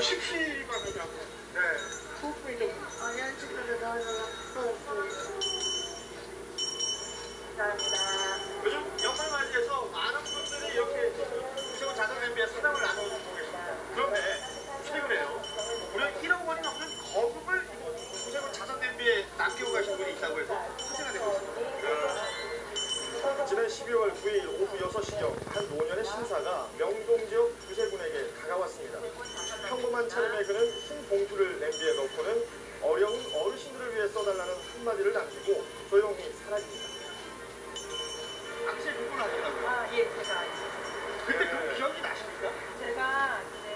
90시만 하자고. 네. 소품이 좀. 어려운 친구들 넣어서 감사합니다. 요즘 연말맞이해서 많은 분들이 이렇게 구세군 자선냄비에 사랑을 나눠주고 계십니다. 그런데 최근에요. 무려 1억 원이 넘는 거금을 구세군 자선냄비에 남기고 가신 분이 있다고 해서 화제가 되고 있습니다. 지난 12월 9일 오후 6시경 한 노년의 신사가 명동지역 구세군에게 다가왔습니다. 평범한 차림의 그는 흰 봉투를 냄비에 넣고는 어려운 어르신들을 위해 써달라는 한마디를 남기고 조용히 사라집니다. 당시에 그분 하셨다고요? 아, 예, 제가 있었어요. 그때 그 기억이 나십니까? 제가 이제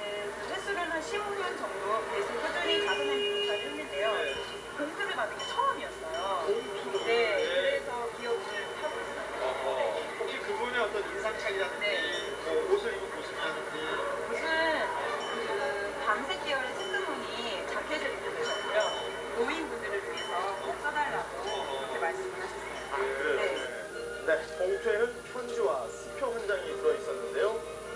횟수를 한 15년 정도 계속 꾸준히 자선냄비 봉사를 했는데요. 네. 봉투를 받은 게 처음이었어요. 봉투를? 네, 그래서 기억을 하고 있어요. 혹시 그분의 어떤 인상착이라든지 네. 뭐 옷을 입은 모습이라든지 무슨 그 밤색 계열의 시스무늬 자켓을 입고 계셨고요. 노인분들을 위해서 꼭 써달라고 그렇게 말씀을 하셨어요. 그래요? 네, 봉투에는 편지와 수표 한 장이 들어있었는데요.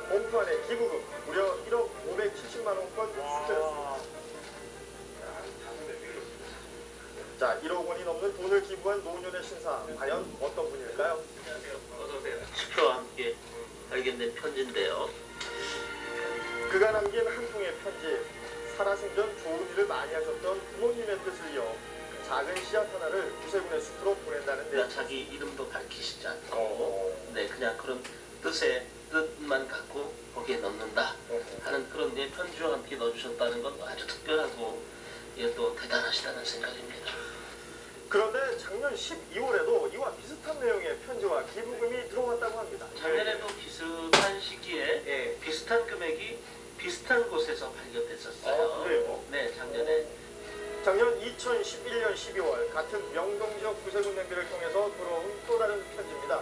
봉투 안에 기부금 무려 1억 570만 원권 수표였습니다. 자, 1억 원이 넘는 돈을 기부한 노년의 신사, 과연 어떤 분일까요? 어서오세요. 수표와 함께 발견된 편지인데요. 그가 남긴 한 통의 편지, 살아생전 좋은 일을 많이 하셨던 부모님의 뜻을 이어 작은 씨앗 하나를 구세군의 숲으로 보낸다는데 자기 이름도 밝히시지 않고 네, 그냥 그런 뜻만 갖고 거기에 넣는다 하는 그런 편지와 함께 넣어주셨다는 건 아주 특별하고 또 대단하시다는 생각입니다. 그런데 작년 12월에도 이와 비슷한 내용의 편지와 기부금이 들어왔다고 합니다. 작년에도 비슷한 시기에 비슷한 금액이 비슷한 곳에서 발견됐었어요. 그래요? 네, 작년 2011년 12월 같은 명동 지역 구세군 냄비를 통해서 들어온 또 다른 편지입니다.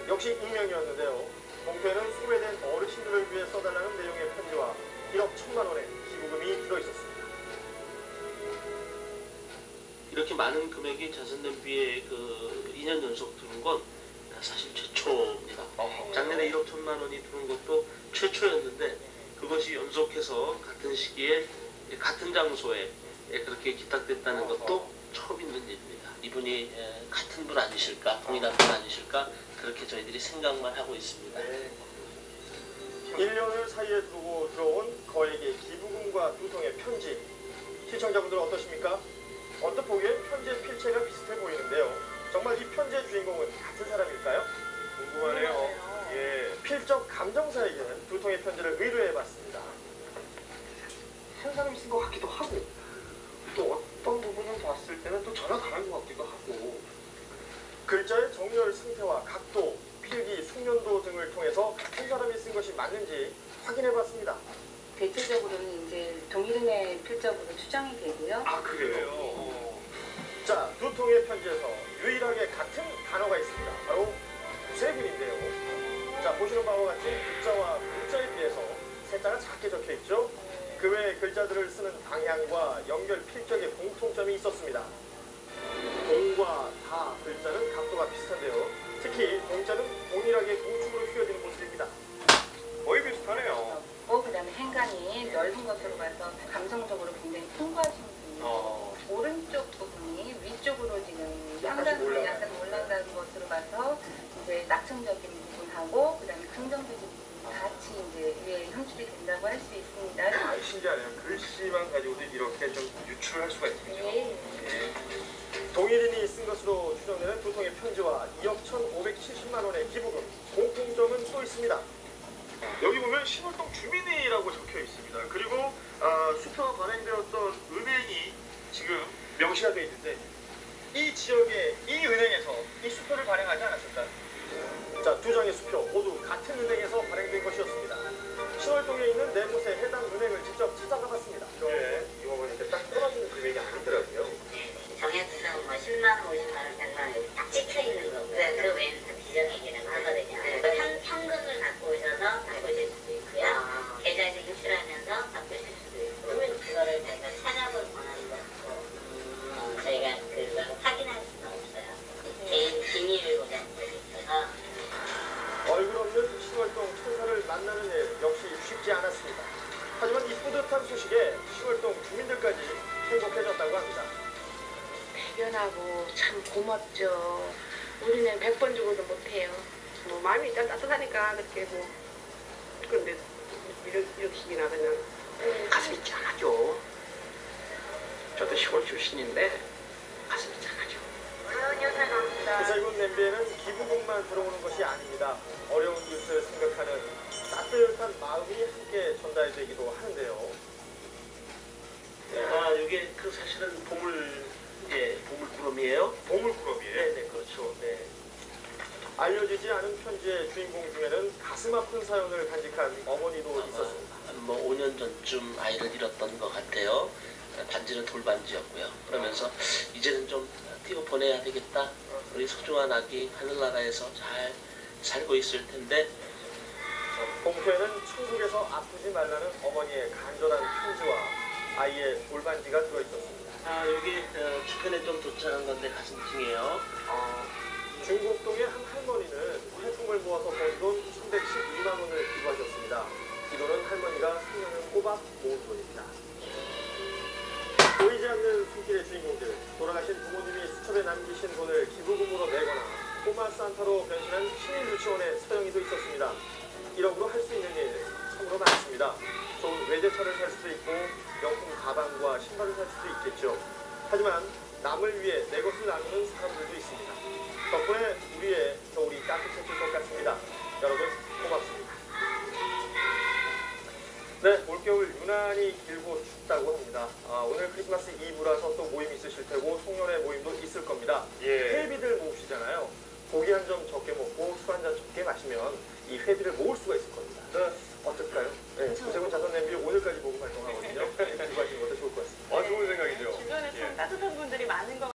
역시 익명이었는데요. 봉투에는 소외된 어르신들을 위해 써달라는 내용의 편지와 1억 1천만 원의 기부금이 들어있었습니다. 이렇게 많은 금액이 자선냄비에 2년 연속 들어온 건 사실 최초입니다. 작년에 1억 1천만 원이 들어온 것도 최초였는데 그것이 연속해서 같은 시기에 같은 장소에 그렇게 기탁됐다는 것도 처음 있는 일입니다. 이분이 같은 분 아니실까, 동일한 분 아니실까 그렇게 저희들이 생각만 하고 있습니다. 1년을 사이에 두고 들어온 거액의 기부금과 두 통의 편지. 시청자분들은 어떠십니까? 언뜻 보기엔 편지의 필체가 비슷해 보이는데요. 정말 이 편지의 주인공은 같은 사람일까요? 궁금하네요. 필적 감정사에게는 두 통의 편지를 의뢰해봤습니다. 한 사람이 쓴 것 같기도 하고 또 어떤 부분을 봤을 때는 또 전혀 다른 것 같기도 하고 글자의 정렬 상태와 각도, 필기, 숙련도 등을 통해서 한 사람이 쓴 것이 맞는지 확인해봤습니다. 대체적으로는 이제 동일인의 필적으로 추정이 되고요. 아 그래요? 자, 두 통의 편지에서 유일하게 같은 단어가 있습니다. 바로 구세군인데요. 자, 보시는 바와 같이 글자와 문자에 비해서 세자가 작게 적혀있죠. 그 외에 글자들을 쓰는 방향과 연결 필적의 공통점이 있었습니다. 동과 다 글자는 각도가 비슷한데요. 특히 동자는 동일하게 우측으로 휘어지는 모습입니다. 거의 비슷하네요. 그다음에 행간이 넓은 것으로 봐서 감성적으로 굉장히 풍부하신 분이에요. 오른쪽 부분이 위쪽으로 지금 약간 올라가는 것으로 봐서 이제 낙천적인 부분하고 그다음에 긍정적인 부분 같이 이제 현출이 된다고 할 수 있습니다. 아, 신기하네요. 글씨만 가지고도 이렇게 좀 유출할 수가 있군요. 동일인이 쓴 것으로 추정되는 두 통의 편지와 2억 1,570만 원의 기부금, 공통점은 또 있습니다. 여기 보면 신월동 주민회라고 적혀 있습니다. 그리고 수표가 발행되었던 은행이 지금 명시가 되어 있는데 이 지역의 이 은행에서 이 수표를 발행하지 않았을까요? 자, 두 장의 수표 모두 같은 은행에서 발행된 것이었습니다. 신월동에 있는 네 곳의 해당 은행을 직접 찾아가 봤습니다. 이거 보니까 딱 떨어지는 금액이 아니더라고요. 정해서 뭐 10만 원, 50만 원, 100만 원 딱 찍혀 있는 거고 그 외에는 또 비정액이라고 하거든요. 현금을 갖고 오셔서 바꾸실 수도 있고요. 계좌에서 인출하면서 바꾸실 수도 있고 그거를 저희가 찾아볼 권한도 없고 저희가 그걸 확인할 수는 없어요. 개인 비밀 보장법이 있어서 얼굴 없는 신월동 천사를 만나는 일 역시 쉽지 않았습니다. 하지만 이 뿌듯한 소식에 시월동 주민들까지 행복해졌다고 합니다. 대견하고 참 고맙죠. 우리는 100번 죽어도 못해요. 뭐 마음이 일단 따뜻하니까 그렇게 뭐 그런데 이렇게나 그냥 가슴이 짠하죠. 저도 시골 출신인데 가슴이 짠하죠. 구세군 냄비에는 기부금만 들어오는 것이 아닙니다. 어려운 이웃을 생각하는 따뜻한 마음이 함께 전달되기도 하는데요. 아, 이게 그 사실은 보물구름이에요. 보물꾸러미에 네네, 그렇죠. 네. 알려지지 않은 편지의 주인공 중에는 가슴 아픈 사연을 간직한 어머니도 있었습니다. 뭐 5년 전쯤 아이를 잃었던 것 같아요. 반지는 돌반지였고요. 그러면서 이제는 좀 띄워 보내야 되겠다. 우리 소중한 아기 하늘나라에서 잘 살고 있을 텐데. 봉투에는 천국에서 아프지 말라는 어머니의 간절한 편지와 아이의 돌반지가 들어있었습니다. 아, 여기 주변에 좀 도착한 건데 가슴찡이에요. 중곡동의 한 할머니는 활동을 모아서 번 돈 312만 원을 기부하셨습니다. 이 돈은 할머니가 3년을 꼬박 모은 돈입니다. 보이지 않는 손길의 주인공들, 돌아가신 부모님이 수첩에 남기신 돈을 기부금으로 내거나 꼬마 산타로 변신한 신일 유치원의 서영이도 있었습니다. 1억으로 할 수 있는 일 참으로 많습니다. 좋은 외제차를 살 수도 있고 명품 가방과 신발을 살 수도 있겠죠. 하지만 남을 위해 내 것을 나누는 사람들도 있습니다. 덕분에 우리의 겨울이 따뜻해질 것 같습니다. 여러분 고맙습니다. 네, 올겨울 유난히 길고 춥다고 합니다. 오늘 크리스마스 이브라서 또 모임 있으실 테고 송년회 모임도 있을 겁니다. 회비들 모으시잖아요. 고기 한 점 적게 먹고 술 한 잔 적게 마시면 이 회비를 모을 수가 있을 겁니다.